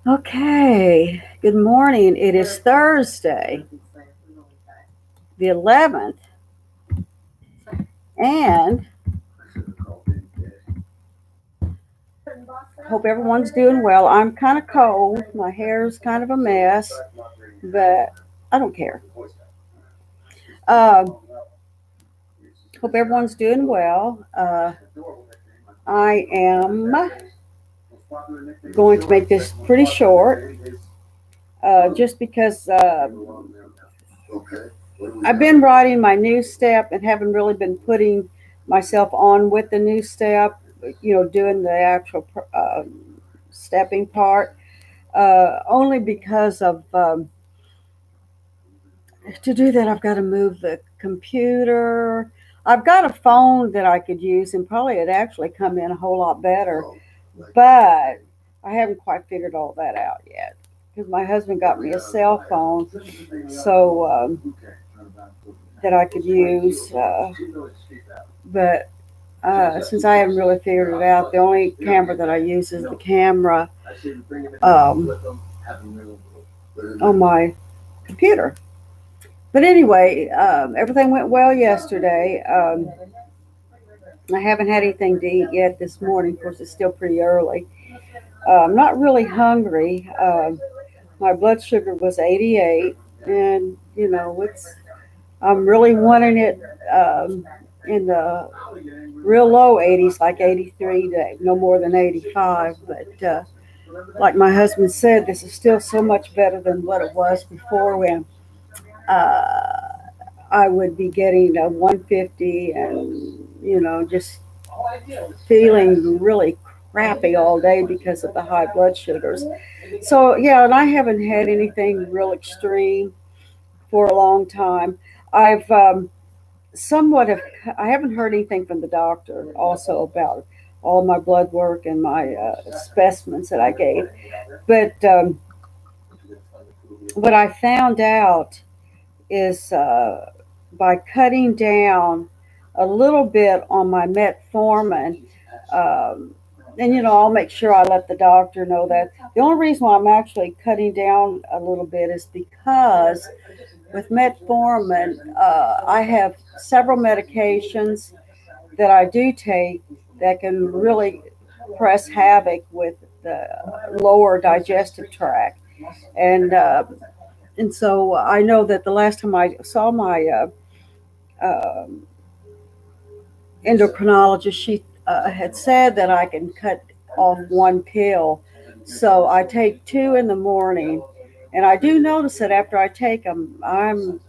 Okay, good morning. It is Thursday, the 11th, and hope everyone's doing well. I'm kind of cold. My hair's kind of a mess, but I don't care. Uh, Hope everyone's doing well. I am going to make this pretty short just because I've been writing my new step and haven't really been putting myself on with the new step, doing the actual stepping part, only because of to do that, I've got to move the computer. I've got a phone that I could use and probably it'd actually come in a whole lot better, but I haven't quite figured all that out yet because my husband got me a cell phone so that I could use, but since I haven't really figured it out, the only camera that I use is the camera um, on my computer. But anyway, everything went well yesterday. I haven't had anything to eat yet this morning. Of course, it's still pretty early. I'm not really hungry. My blood sugar was 88, and I'm really wanting it in the real low 80s, like 83, no more than 85. But like my husband said, this is still so much better than what it was before when uh, I would be getting a 150 and, just feeling really crappy all day because of the high blood sugars. So, yeah, and I haven't had anything real extreme for a long time. I've somewhat of, I haven't heard anything from the doctor also about all my blood work and my specimens that I gave. But what I found out is by cutting down a little bit on my metformin. Um, and I'll make sure I let the doctor know that. The only reason why I'm actually cutting down a little bit is because with metformin, I have several medications that I do take that can really press havoc with the lower digestive tract. And so I know that the last time I saw my um endocrinologist, she had said that I can cut off one pill. So I take two in the morning, and I do notice that after I take them, I'm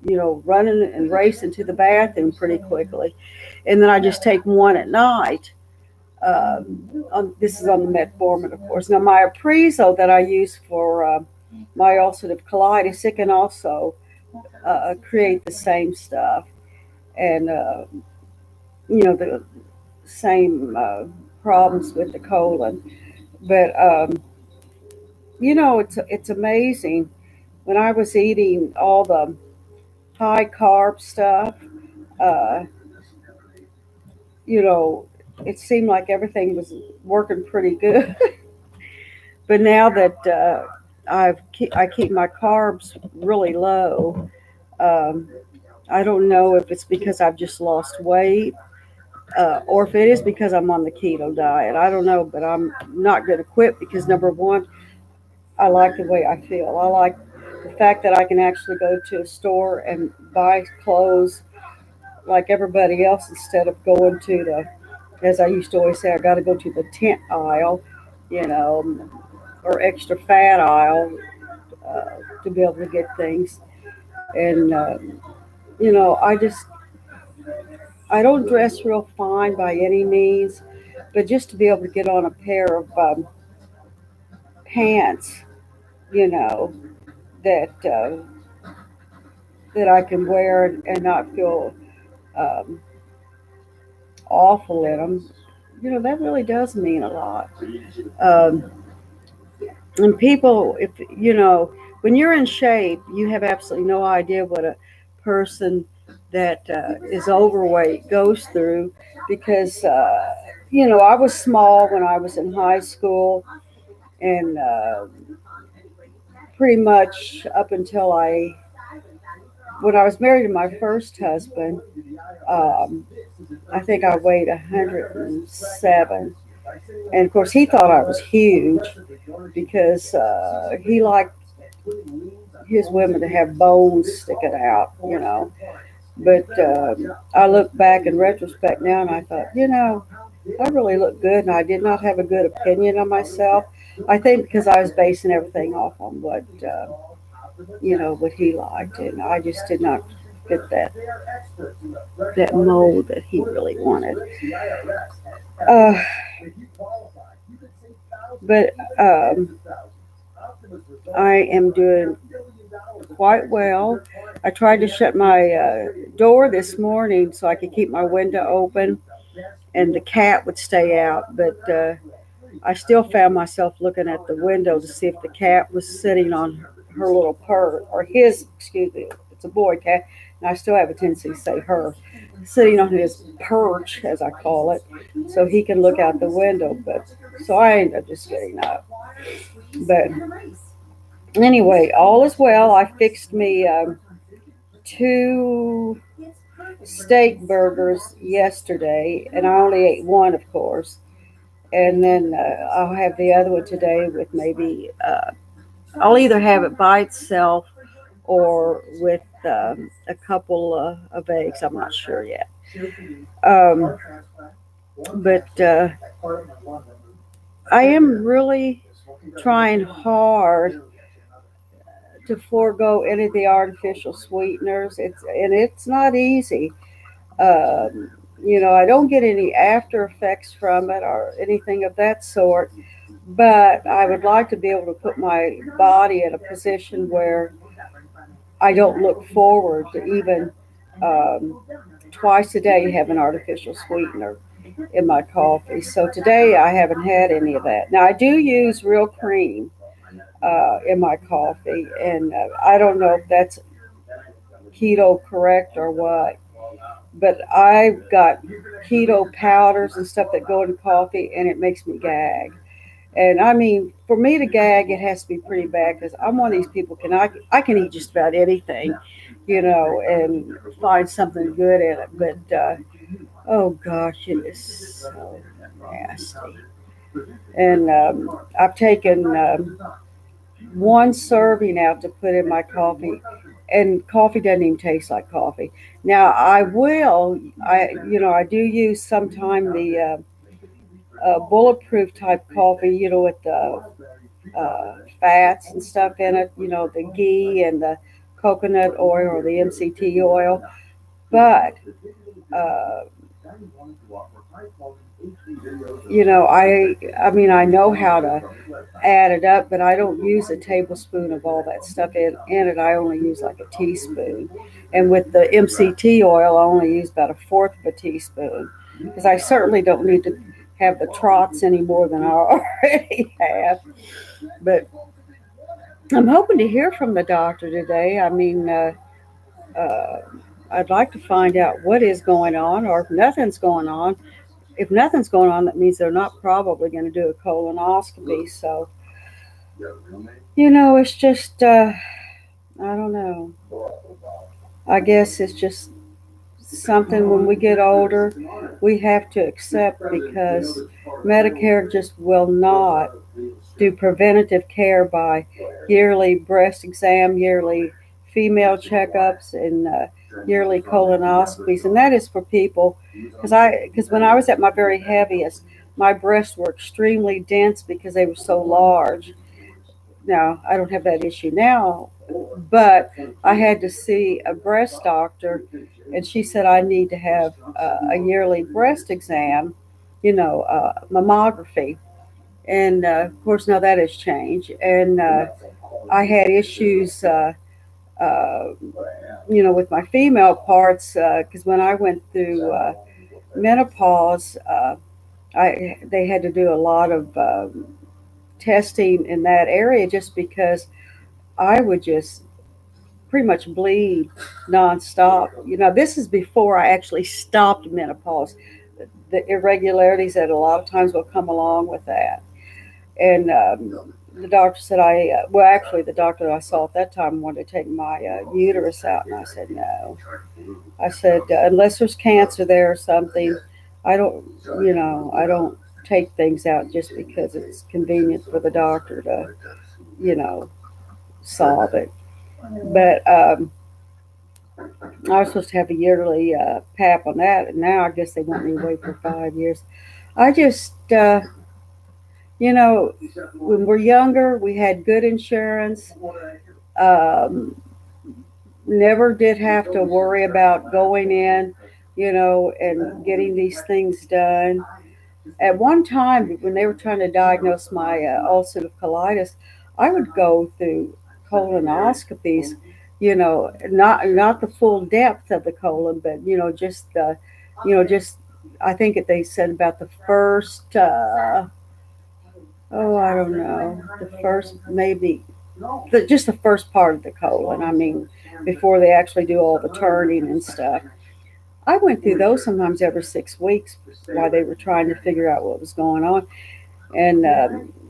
running and racing to the bathroom pretty quickly, and then I just take one at night. This is on the metformin, of course. Now my Aprezo that I use for my ulcerative colitis, it can also create the same stuff, and the same problems with the colon. But it's amazing when I was eating all the high carb stuff. Uh, you know, it seemed like everything was working pretty good. But now that I keep my carbs really low, um, I don't know if it's because I've just lost weight or if it is because I'm on the keto diet. I don't know, but I'm not going to quit because number one, I like the way I feel. I like the fact that I can actually go to a store and buy clothes like everybody else instead of going to as I used to always say, I got to go to the tent aisle, you know, or extra fat aisle to be able to get things. And, I don't dress real fine by any means, but just to be able to get on a pair of pants, you know, that that I can wear and not feel um, awful in them, that really does mean a lot. Um, and people, if when you're in shape, you have absolutely no idea what a person that is overweight goes through because I was small when I was in high school, and pretty much up until when I was married to my first husband, um, I think I weighed 107. And of course, he thought I was huge because he liked his women to have bones sticking out. But I look back in retrospect now and I thought, I really look good and I did not have a good opinion of myself. I think because I was basing everything off on what he liked, and I just did not fit that mold that he really wanted. Uh, but I am doing quite well. I tried to shut my door this morning so I could keep my window open and the cat would stay out, but I still found myself looking at the window to see if the cat was sitting on her little perch, or his, excuse me, it's a boy cat, and I still have a tendency to say her, sitting on his perch, as I call it, so he can look out the window. But so I ended up just getting up. But anyway, all is well. I fixed me two steak burgers yesterday, and I only ate one, of course. And then I'll have the other one today with maybe, I'll either have it by itself or with a couple of eggs. I'm not sure yet. Um, but I am really trying hard to forego any of the artificial sweeteners. It's not easy. I don't get any after effects from it or anything of that sort. But I would like to be able to put my body in a position where I don't look forward to even um, twice a day have an artificial sweetener in my coffee. So today I haven't had any of that. Now I do use real cream in my coffee, and I don't know if that's keto correct or what. But I've got keto powders and stuff that go in coffee, and it makes me gag. And I mean, for me to gag, it has to be pretty bad because I'm one of these people. I can eat just about anything, and find something good in it. But oh gosh, it is so nasty. And I've taken one serving out to put in my coffee, and coffee doesn't even taste like coffee. Now I do use sometime the bulletproof type coffee, with the fats and stuff in it, the ghee and the coconut oil or the MCT oil. But, uh, I mean, I know how to add it up, but I don't use a tablespoon of all that stuff in it. I only use like a teaspoon. And with the MCT oil, I only use about a fourth of a teaspoon because I certainly don't need to have the trots any more than I already have. But I'm hoping to hear from the doctor today. I mean, uh, I'd like to find out what is going on, or if nothing's going on. If nothing's going on, that means they're not probably going to do a colonoscopy. So, it's just, I don't know. I guess it's just something when we get older, we have to accept because Medicare just will not do preventative care by yearly breast exam, yearly female checkups, and yearly colonoscopies. And that is for people because when I was at my very heaviest, my breasts were extremely dense because they were so large. Now I don't have that issue now, but I had to see a breast doctor, and she said I need to have a yearly breast exam, mammography. And of course, now that has changed. And I had issues, uh, with my female parts because when I went through menopause, they had to do a lot of testing in that area just because I would just pretty much bleed nonstop. This is before I actually stopped menopause. the irregularities that a lot of times will come along with that. And the doctor said well, actually, the doctor that I saw at that time wanted to take my uterus out, and I said no. I said unless there's cancer there or something, I don't, I don't take things out just because it's convenient for the doctor to, you know, solve it. But I was supposed to have a yearly PAP on that, and now I guess they want me to wait for 5 years. I just, when we're younger, we had good insurance. Um, Never did have to worry about going in, and getting these things done. At one time, when they were trying to diagnose my ulcerative colitis, I would go through colonoscopies, not the full depth of the colon, but just I think that they said about the first, I don't know, the first maybe just the first part of the colon. I mean, before they actually do all the turning and stuff. I went through those sometimes every 6 weeks while they were trying to figure out what was going on. And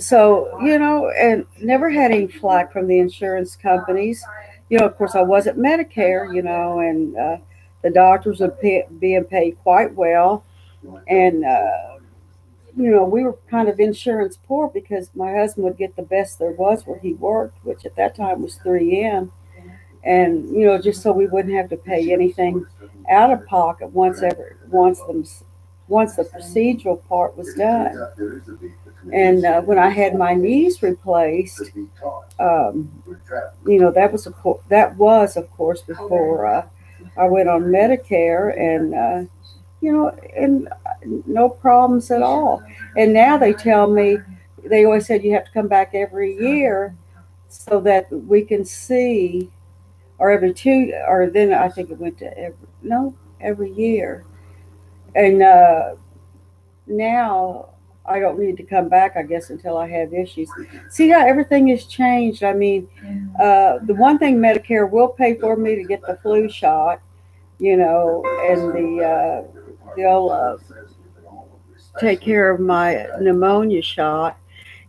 so, and never had any flack from the insurance companies. Of course, I wasn't Medicare, and the doctors were being paid quite well. And, we were kind of insurance poor because my husband would get the best there was where he worked, which at that time was 3M. And, just so we wouldn't have to pay anything out of pocket once the procedural part was done. And when I had my knees replaced, that was of course before I went on Medicare, and and no problems at all. And now they tell me they always said you have to come back every year so that we can see, or every two, or then I think it went to every year. And now I don't need to come back, I guess, until I have issues. See how everything has changed. I mean, the one thing Medicare will pay for me to get the flu shot, and they'll take care of my pneumonia shot,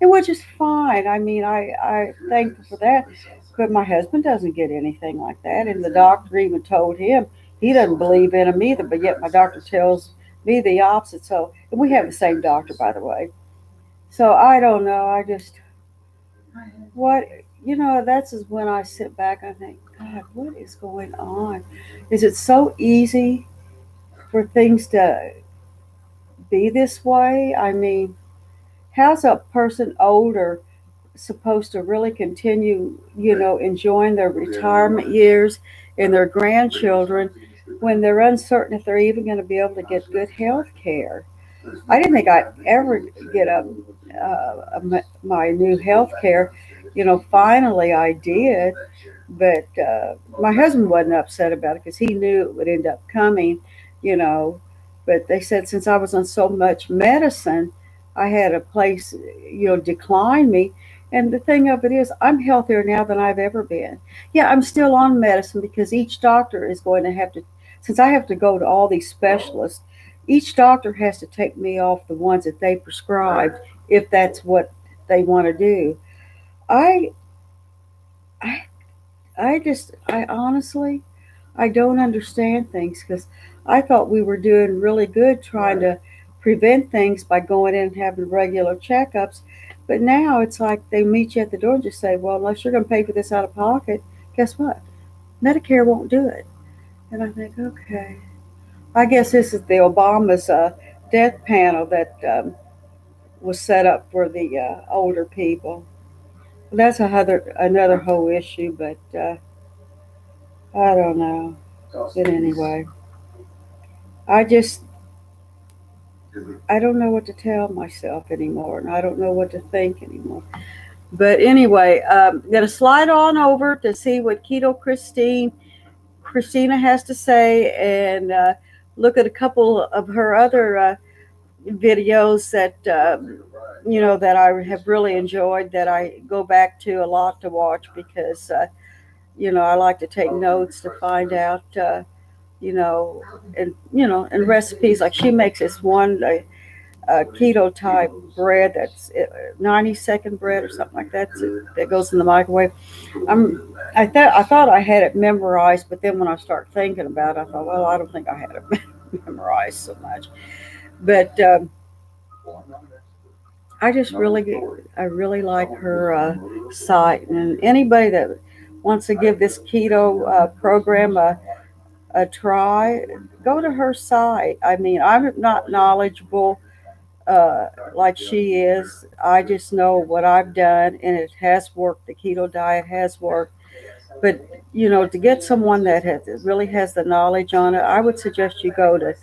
and which is fine. I mean, I thankful for that. But my husband doesn't get anything like that, and the doctor even told him he doesn't believe in them either. But yet my doctor tells me the opposite. So, and we have the same doctor, by the way. So I don't know. I just what that's is when I sit back. I think, God, what is going on? Is it so easy for things to be this way? I mean, how's a person older supposed to really continue, enjoying their retirement years and their grandchildren when they're uncertain if they're even going to be able to get good health care? I didn't think I'd ever get my new health care. Finally I did, but my husband wasn't upset about it because he knew it would end up coming, you know. But they said since I was on so much medicine, I had a place, decline me. And the thing of it is, I'm healthier now than I've ever been. Yeah, I'm still on medicine because each doctor is going to have to, since I have to go to all these specialists, each doctor has to take me off the ones that they prescribed if that's what they want to do. I, I, I honestly, I don't understand things because I thought we were doing really good trying to prevent things by going in and having regular checkups. But now it's like they meet you at the door and just say, well, unless you're going to pay for this out of pocket, guess what? Medicare won't do it. And I think, okay. I guess this is the Obama's death panel that was set up for the older people. That's another whole issue, but I don't know. But anyway, I just I don't know what to tell myself anymore, and I don't know what to think anymore. But anyway, I'm gonna slide on over to see what Keto Christina has to say, and look at a couple of her other videos that that I have really enjoyed, that I go back to a lot to watch because I like to take notes to find out you know, and recipes. Like she makes this one keto type bread that's 90-second bread or something like that that goes in the microwave. I thought I had it memorized, but then when I start thinking about it, I thought, well, I don't think I had it memorized so much. But I just I really like her site, and anybody that wants to give this keto program a try, go to her site. I mean, I'm not knowledgeable like she is. I just know what I've done, and it has worked. The keto diet has worked. But to get someone that really has the knowledge on it, I would suggest you go to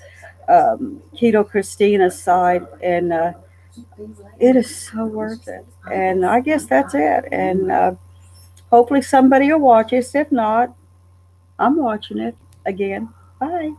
Keto Christina's site, and it is so worth it. And I guess that's it. And hopefully somebody will watch us. If not, I'm watching it again. Bye.